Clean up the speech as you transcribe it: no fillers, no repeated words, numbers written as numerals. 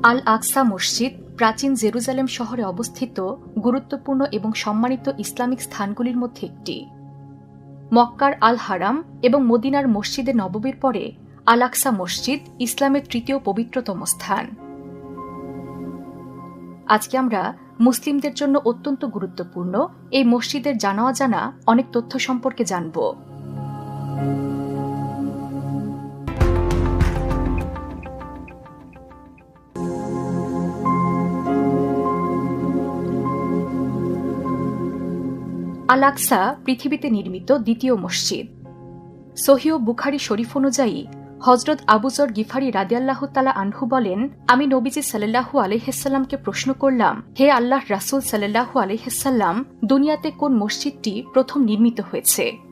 আল আকসা মসজিদ প্রাচীন জেরুজালেম শহরে অবস্থিত গুরুত্বপূর্ণ এবং সম্মানিত ইসলামিক স্থানগুলির মধ্যে একটি। মক্কার আল হারাম এবং মদিনার মসজিদে নববীর পরে আল আকসা মসজিদ ইসলামের তৃতীয় পবিত্রতম স্থান। আজকে আমরা মুসলিমদের জন্য অত্যন্ত গুরুত্বপূর্ণ এই মসজিদের জানা অজানা অনেক তথ্য সম্পর্কে জানব। আল আকসা পৃথিবীতে নির্মিত দ্বিতীয় মসজিদ। সহিহ বুখারী শরীফ অনুযায়ী হযরত আবু যর গিফারী রাদিয়াল্লাহু তাআলা আনহু বলেন, আমি নবীজি সাল্লাল্লাহু আলাইহিসসাল্লামকে প্রশ্ন করলাম, হে আল্লাহর রাসূল সাল্লাল্লাহু আলাইহিসসাল্লাম, দুনিয়াতে কোন মসজিদটি প্রথম নির্মিত হয়েছে?